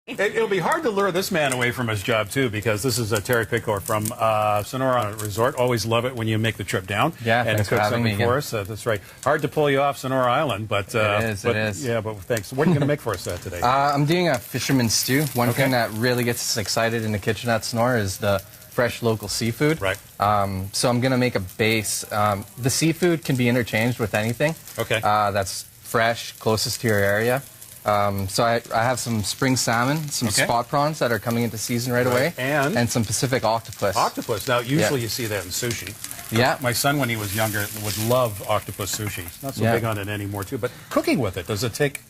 It'll be hard to lure this man away from his job, too, because this is Terry Pickor from Sonora Resort. Always love it when you make the trip down. Yeah, and thanks cook for having something me for us. That's right. Hard to pull you off Sonora Island, but... it is. Yeah, but thanks. What are you going to make for us today? I'm doing a fisherman's stew. One thing that really gets us excited in the kitchen at Sonora is the fresh local seafood. Right. So I'm going to make a base. The seafood can be interchanged with anything. Okay. That's fresh, closest to your area. So I have some spring salmon, some spot prawns that are coming into season right away, and some Pacific octopus. Octopus. Now, usually you see that in sushi. Yeah. My son, when he was younger, would love octopus sushi. He's not so big on it anymore, too. But cooking with it,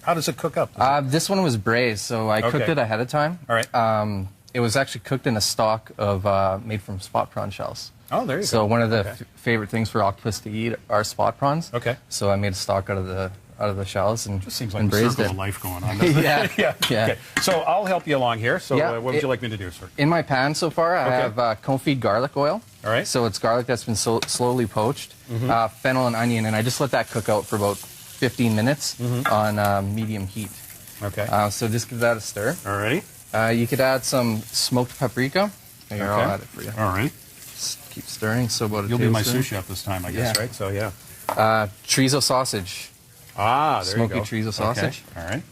how does it cook up? This one was braised, so I cooked it ahead of time. All right. It was actually cooked in a stock of made from spot prawn shells. Oh, there you go. So one of the favorite things for octopus to eat are spot prawns. Okay. So I made a stock out of the shells and just seems like and a braised circle of life going on. Yeah. Okay. So I'll help you along here. So what would you like me to do, sir? In my pan so far, I have confit garlic oil. All right. So it's garlic that's been slowly poached, fennel and onion, and I just let that cook out for about 15 minutes on medium heat. Okay. So just give that a stir. All righty. You could add some smoked paprika. Here, I'll add it for you. All right. Just keep stirring. So about You'll be my sous chef this time, I guess, right? So chorizo sausage. Ah, there Smoky you go. chorizo sausage. Okay. All right.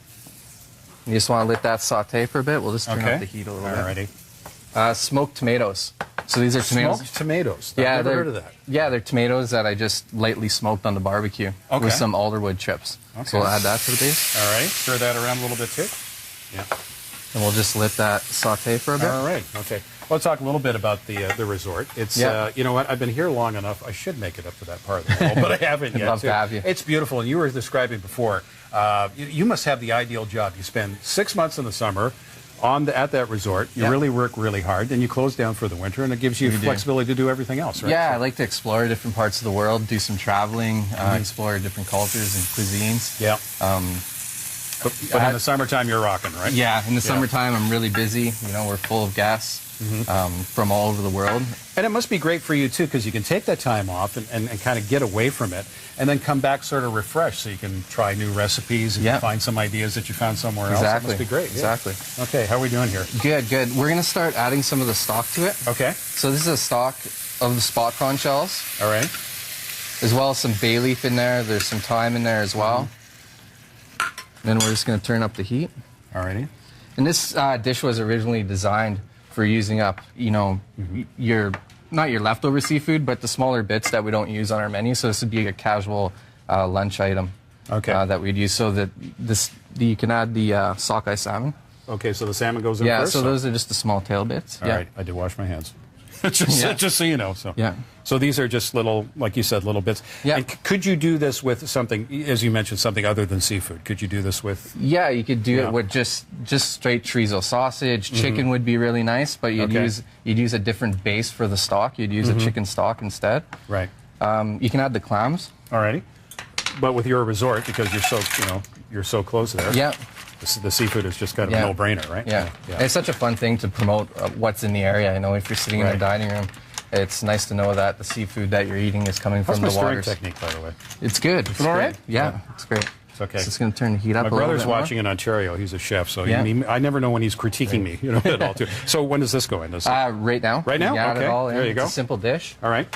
You just want to let that saute for a bit. We'll just turn up the heat a little bit. All righty. Smoked tomatoes. So these are tomatoes. Smoked tomatoes. Yeah, I've never heard of that. Yeah, they're tomatoes that I just lightly smoked on the barbecue with some alderwood chips. Okay. So we'll add that to the base. All right. Stir that around a little bit too. Yeah. And we'll just let that saute for a bit. All right. Okay. Well, let's talk a little bit about the resort. It's you know what? I've been here long enough. I should make it up to that part of the world, but I haven't I'd yet. love to have you. It's beautiful, and you were describing before. You must have the ideal job. You spend 6 months in the summer at that resort. You really work really hard, and you close down for the winter, and it gives you flexibility to do everything else, right? Yeah, I like to explore different parts of the world, do some traveling, explore different cultures and cuisines. Yeah. But in the summertime, you're rocking, right? Yeah, in the summertime, I'm really busy. You know, we're full of guests from all over the world. And it must be great for you, too, because you can take that time off and kind of get away from it and then come back sort of refreshed so you can try new recipes and find some ideas that you found somewhere else. It must be great. Exactly. Okay, how are we doing here? Good, good. We're going to start adding some of the stock to it. Okay. So this is a stock of the spot prawn shells. All right. As well as some bay leaf in there. There's some thyme in there as well. Then we're just going to turn up the heat. Alrighty. And this dish was originally designed for using up, you know, not your leftover seafood, but the smaller bits that we don't use on our menu. So this would be a casual lunch item that we'd use. So that you can add the sockeye salmon. Okay, so the salmon goes in first? Yeah, so those are just the small tail bits. All right, I did wash my hands. just so you know. So these are just little, like you said, little bits. Yeah. And could you do this with something, as you mentioned, something other than seafood? Could you do this with? Yeah, you could do it with just straight chorizo sausage. Chicken would be really nice, but you'd use a different base for the stock. You'd use a chicken stock instead. Right. You can add the clams. Alrighty. But with your resort, because you're so close there. Yeah. The seafood is just kind of a no-brainer, right? Yeah. It's such a fun thing to promote what's in the area. I know if you're sitting in a dining room, it's nice to know that the seafood that you're eating is coming from the waters. How's my stirring technique, by the way? It's good. It's all right? Yeah, it's great. It's okay. So it's going to turn the heat up a little bit. My brother's watching in Ontario. He's a chef, so I never know when he's critiquing me, at all. Too. So when does this go in? Right now. Right now? Add it all in. There you go. It's a simple dish. All right.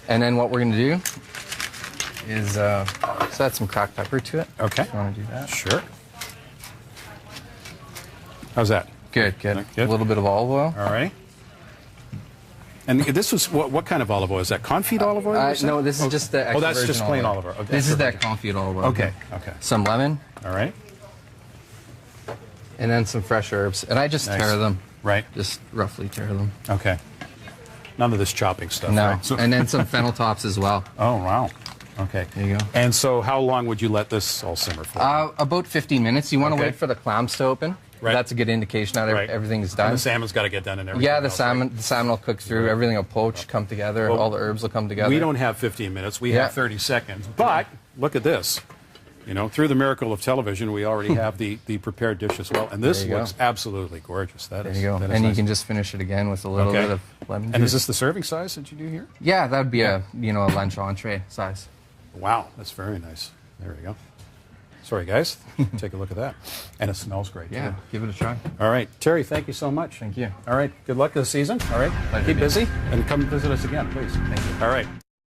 And then what we're going to do is let's add some cracked pepper to it. Okay. If you want to do that. Sure. How's that? Good, good. A little bit of olive oil. All right. And this was, what kind of olive oil? Is that confit olive oil? No, this is just the extra that's just plain olive oil. This is that confit olive oil. Okay, okay. Some lemon. All right. And then some fresh herbs. And I just tear them. Right. Just roughly tear them. Okay. None of this chopping stuff, no. right? So and then some fennel tops as well. Oh, wow. Okay. There you go. And so how long would you let this all simmer for? About 15 minutes. You want to wait for the clams to open. Right. That's a good indication that everything's done. And the salmon's got to get done and everything. Yeah, the salmon will cook through. Everything will poach, come together. All the herbs will come together. We don't have 15 minutes. We have 30 seconds. But look at this. Through the miracle of television, we already have the prepared dish as well. And this looks absolutely gorgeous. There you go. And you can just finish it again with a little bit of lemon juice. And is this the serving size that you do here? Yeah, that would be a lunch entree size. Wow, that's very nice. There we go. Sorry, guys. Take a look at that. And it smells great, Yeah, too. give it a try. All right. Terry, thank you so much. Thank you. All right. Good luck this season. All right. Pleasure Keep being busy and come visit us again, please. Thank you. All right.